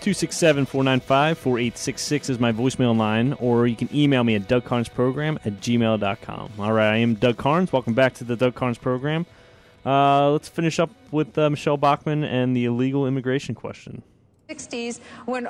267-495-4866 is my voicemail line, or you can email me at dougcarnsprogram@gmail.com. All right, I am Doug Karns. Welcome back to the Doug Karns program. Let's finish up with Michelle Bachmann and the illegal immigration question. 60s, when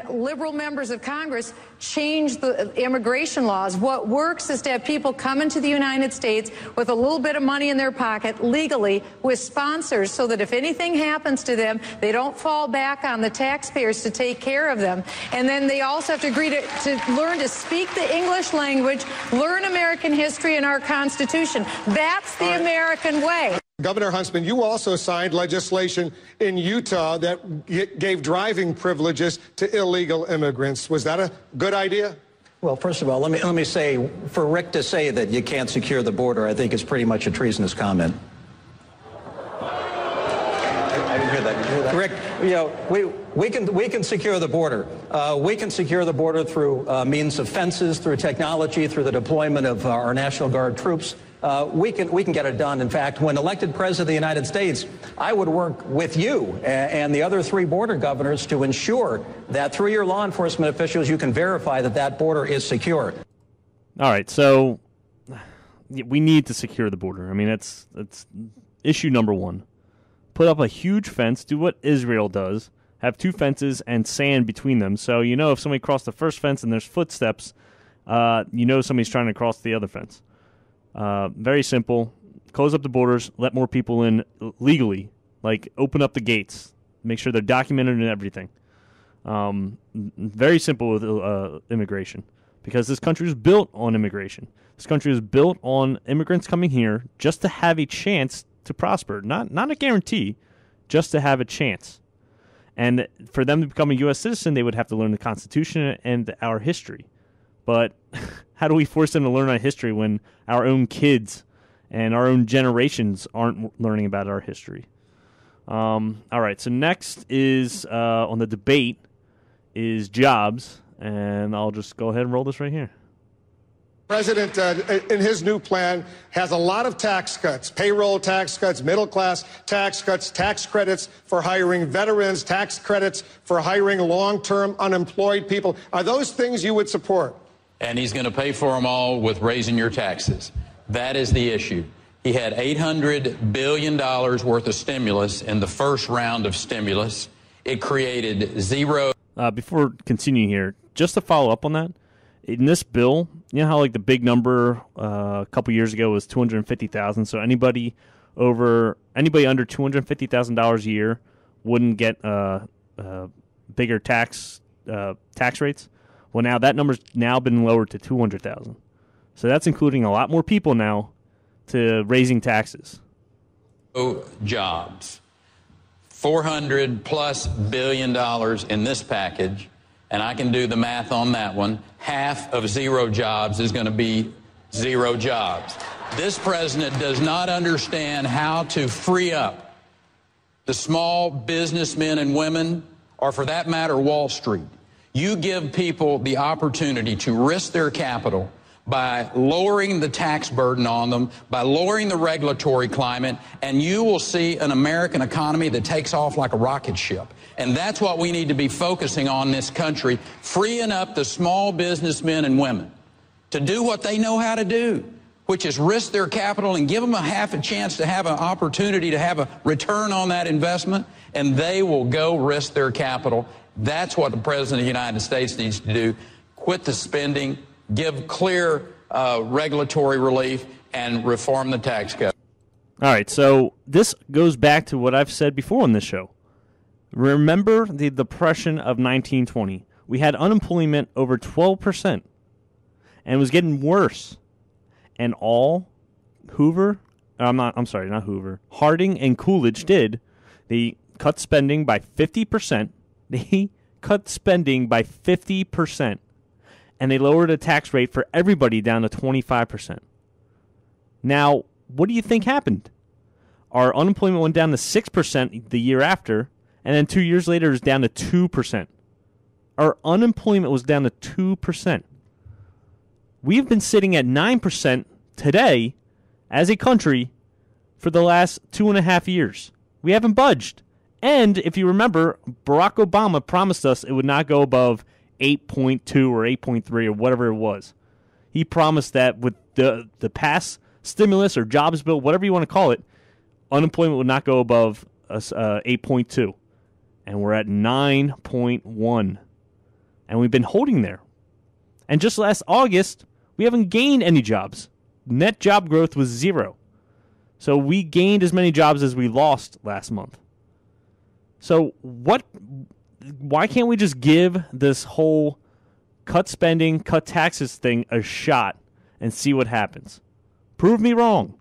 liberal members of Congress changed the immigration laws. What works is to have people come into the United States with a little bit of money in their pocket legally with sponsors, so that if anything happens to them, they don't fall back on the taxpayers to take care of them. And then they also have to agree to learn to speak the English language, learn American history and our Constitution. That's the American way. Governor Huntsman, you also signed legislation in Utah that gave driving privileges to illegal immigrants. Was that a good idea? Well, first of all, let me say, for Rick to say that you can't secure the border, I think is pretty much a treasonous comment. I didn't hear that. Did you hear that? Rick, you know, we can secure the border. We can secure the border through means of fences, through technology, through the deployment of our National Guard troops. We can get it done. In fact, when elected president of the United States, I would work with you and the other 3 border governors to ensure that through your law enforcement officials, you can verify that that border is secure. All right, so we need to secure the border. I mean, that's issue number 1. Put up a huge fence, do what Israel does, have 2 fences and sand between them. So you know if somebody crossed the first fence and there's footsteps, you know somebody's trying to cross the other fence. Very simple. Close up the borders, let more people in legally. Like, open up the gates. Make sure they're documented and everything. Very simple with immigration. Because this country was built on immigration. This country was built on immigrants coming here just to have a chance to prosper. Not a guarantee, just to have a chance. And for them to become a U.S. citizen, they would have to learn the Constitution and our history. But how do we force them to learn our history when our own kids and our own generations aren't learning about our history? All right, so next is on the debate is jobs, and I'll just go ahead and roll this right here. President, in his new plan, has a lot of tax cuts, payroll tax cuts, middle-class tax cuts, tax credits for hiring veterans, tax credits for hiring long-term unemployed people. Are those things you would support? And he's going to pay for them all with raising your taxes. That is the issue. He had $800 billion worth of stimulus in the first round of stimulus. It created zero. Before continuing here, just to follow up on that, in this bill, you know how like the big number a couple years ago was $250,000. So anybody under $250,000 a year wouldn't get bigger tax rates. Well, now that number's now been lowered to $200,000. So that's including a lot more people now to raising taxes. Jobs. $400+ billion in this package, and I can do the math on that one. Half of zero jobs is going to be zero jobs. This president does not understand how to free up the small businessmen and women, or for that matter, Wall Street. You give people the opportunity to risk their capital by lowering the tax burden on them, by lowering the regulatory climate, and you will see an American economy that takes off like a rocket ship. And that's what we need to be focusing on in this country, freeing up the small businessmen and women to do what they know how to do, which is risk their capital and give them half a chance to have an opportunity to have a return on that investment, and they will go risk their capital. That's what the President of the United States needs to do. Quit the spending, give clear regulatory relief, and reform the tax code. All right, so this goes back to what I've said before on this show. Remember the Depression of 1920. We had unemployment over 12%, and it was getting worse. And all Harding and Coolidge did, they cut spending by 50%. They cut spending by 50%, and they lowered the tax rate for everybody down to 25%. Now, what do you think happened? Our unemployment went down to 6% the year after, and then 2 years later it was down to 2%. Our unemployment was down to 2%. We've been sitting at 9% today as a country for the last 2.5 years. We haven't budged. And if you remember, Barack Obama promised us it would not go above 8.2 or 8.3 or whatever it was. He promised that with the past stimulus or jobs bill, whatever you want to call it, unemployment would not go above 8.2. And we're at 9.1. And we've been holding there. And just last August, we haven't gained any jobs. Net job growth was 0. So we gained as many jobs as we lost last month. So why can't we just give this whole cut spending, cut taxes thing a shot and see what happens? Prove me wrong.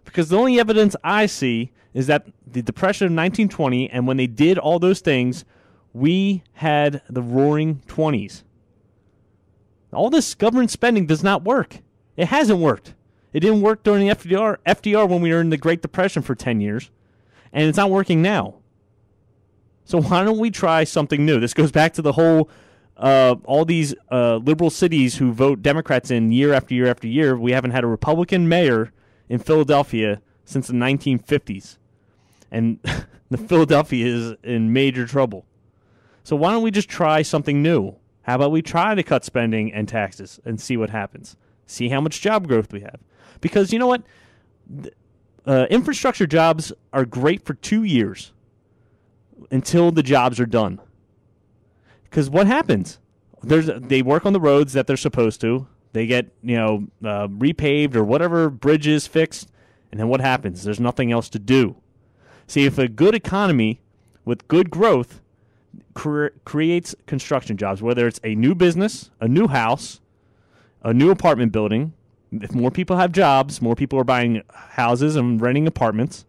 Because the only evidence I see is that the Depression of 1920, and when they did all those things, we had the roaring 20s. All this government spending does not work. It hasn't worked. It didn't work during the FDR when we were in the Great Depression for 10 years, and it's not working now. So why don't we try something new? This goes back to the whole, all these liberal cities who vote Democrats in year after year after year. We haven't had a Republican mayor in Philadelphia since the 1950s, and the Philadelphia is in major trouble. So why don't we just try something new? How about we try to cut spending and taxes and see what happens? See how much job growth we have. Because you know what? Infrastructure jobs are great for 2 years until the jobs are done. Because what happens? They work on the roads that they're supposed to. They get repaved or whatever, bridges fixed. And then what happens? There's nothing else to do. See, if a good economy with good growth creates construction jobs, whether it's a new business, a new house, a new apartment building, if more people have jobs, more people are buying houses and renting apartments,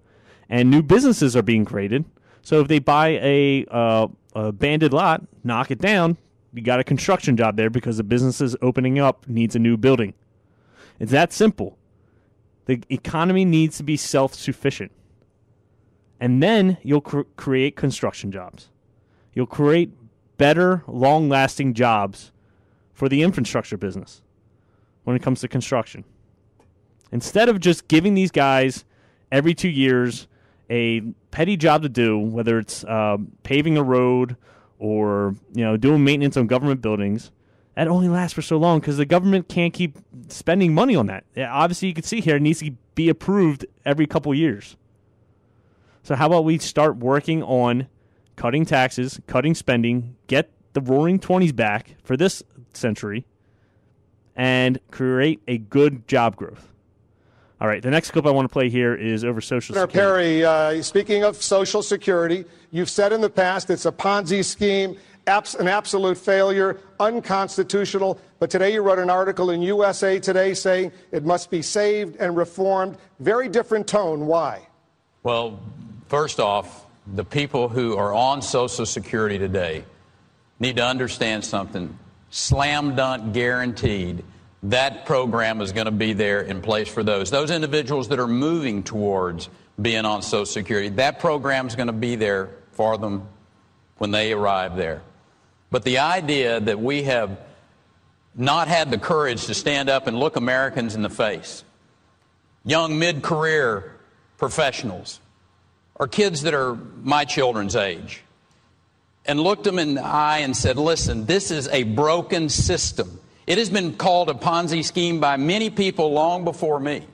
and new businesses are being created. So if they buy a abandoned lot, knock it down, you got a construction job there because the business is opening up, needs a new building. It's that simple. The economy needs to be self-sufficient. And then you'll create construction jobs. You'll create better, long-lasting jobs for the infrastructure business when it comes to construction. Instead of just giving these guys every 2 years a petty job to do, whether it's paving a road or doing maintenance on government buildings, that only lasts for so long because the government can't keep spending money on that. Obviously, you can see here it needs to be approved every couple years. So how about we start working on cutting taxes, cutting spending, get the roaring 20s back for this century, and create a good job growth. All right, the next clip I want to play here is over Social Security. Perry, speaking of Social Security, you've said in the past it's a Ponzi scheme, an absolute failure, unconstitutional. But today you wrote an article in USA Today saying it must be saved and reformed. Very different tone. Why? Well, first off, the people who are on Social Security today need to understand something. Slam dunk guaranteed that program is going to be there in place for those individuals that are moving towards being on Social Security. That program is going to be there for them when they arrive there. But the idea that we have not had the courage to stand up and look Americans in the face, young mid-career professionals, or kids that are my children's age, and looked them in the eye and said, listen, this is a broken system. It has been called a Ponzi scheme by many people long before me.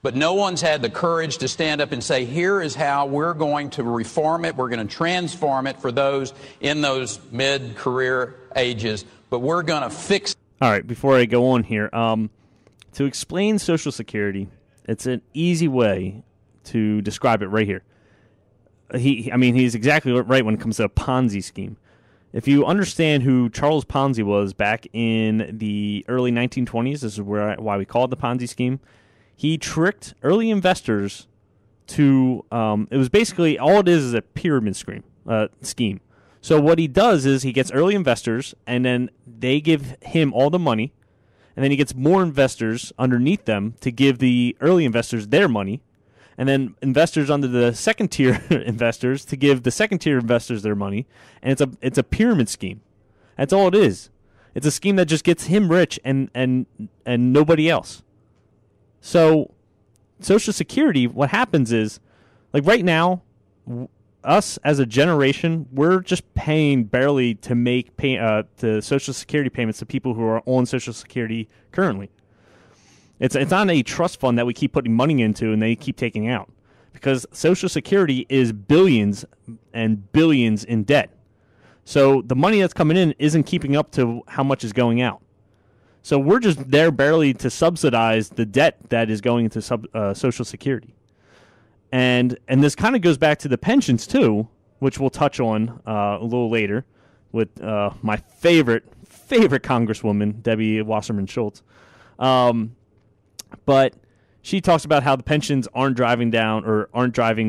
But no one's had the courage to stand up and say, here is how we're going to reform it. We're going to transform it for those in those mid-career ages. But we're going to fix it. All right, before I go on here, to explain Social Security, it's an easy way to describe it right here. He's exactly right when it comes to a Ponzi scheme. If you understand who Charles Ponzi was back in the early 1920s, this is why we call it the Ponzi scheme. He tricked early investors to, it was basically, all it is a pyramid scheme. So what he does is he gets early investors, and then they give him all the money, and then he gets more investors underneath them to give the early investors their money, and then investors under the second-tier investors to give the second-tier investors their money, and it's a pyramid scheme. That's all it is. It's a scheme that just gets him rich and nobody else. So Social Security, what happens is, like right now, us as a generation, we're just paying barely to make the Social Security payments to people who are on Social Security currently. It's not a trust fund that we keep putting money into and they keep taking out, because Social Security is billions and billions in debt. So the money that's coming in isn't keeping up to how much is going out. So we're just there barely to subsidize the debt that is going into Social Security. And this kind of goes back to the pensions too, which we'll touch on a little later with my favorite Congresswoman, Debbie Wasserman Schultz. But she talks about how the pensions aren't driving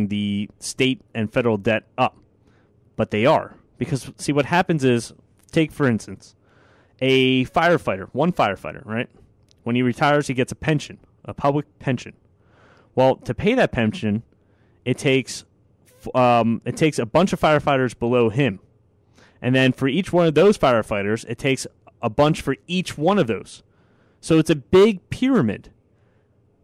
the state and federal debt up. But they are. Because, see, what happens is, take, for instance, a firefighter, one firefighter, right? When he retires, he gets a pension, a public pension. Well, to pay that pension, it takes a bunch of firefighters below him. And then for each one of those firefighters, it takes a bunch for each one of those. So it's a big pyramid.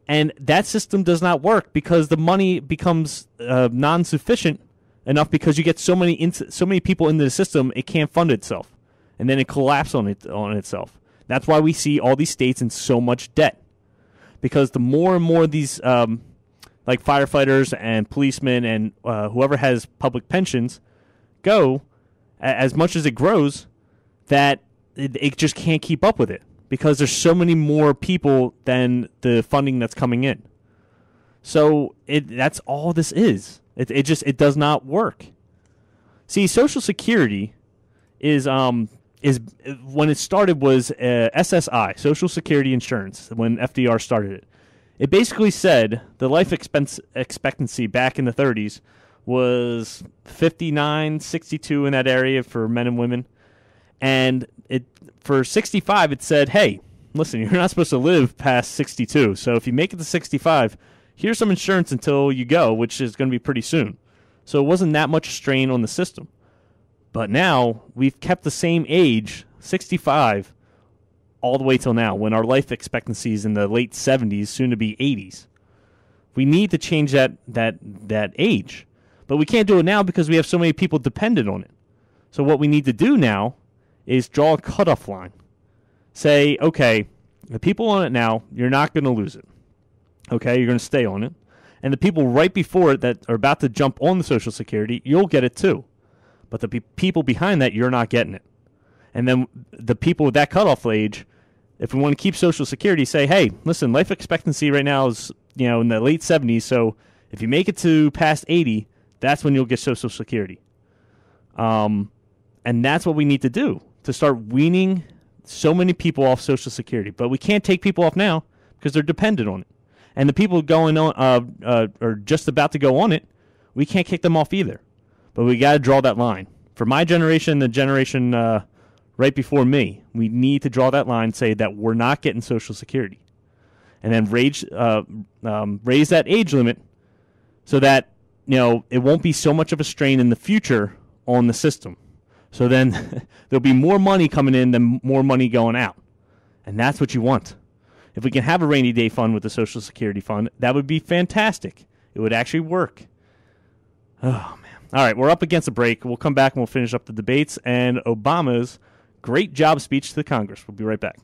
And that system does not work because the money becomes non-sufficient enough because you get so many people into the system, it can't fund itself. And then it collapses on itself. That's why we see all these states in so much debt. Because the more and more these like firefighters and policemen and whoever has public pensions go, as much as it grows, that it just can't keep up with it. Because there's so many more people than the funding that's coming in. So that's all this is. It does not work. See, Social Security is when it started was SSI, Social Security Insurance, when FDR started it. It basically said the life expectancy back in the 30s was 59, 62 in that area for men and women. And for 65, it said, hey, listen, you're not supposed to live past 62. So if you make it to 65, here's some insurance until you go, which is going to be pretty soon. So it wasn't that much strain on the system. But now we've kept the same age, 65, all the way till now, when our life expectancy is in the late 70s, soon to be 80s. We need to change that age. But we can't do it now because we have so many people dependent on it. So what we need to do now is draw a cutoff line. Say, okay, the people on it now, you're not going to lose it. Okay, you're going to stay on it. And the people right before it that are about to jump on the Social Security, you'll get it too. But the people behind that, you're not getting it. And then the people with that cutoff age, if we want to keep Social Security, say, hey, listen, life expectancy right now is in the late 70s, so if you make it to past 80, that's when you'll get Social Security. And that's what we need to do, to start weaning so many people off Social Security. But we can't take people off now because they're dependent on it. And the people going on or just about to go on it, we can't kick them off either. But we got to draw that line. For my generation, the generation right before me, we need to draw that line, say that we're not getting Social Security. And then raise that age limit so that it won't be so much of a strain in the future on the system. So then there'll be more money coming in than more money going out. And that's what you want. If we can have a rainy day fund with the Social Security fund, that would be fantastic. It would actually work. Oh, man. All right, we're up against a break. We'll come back and we'll finish up the debates and Obama's great job speech to the Congress. We'll be right back.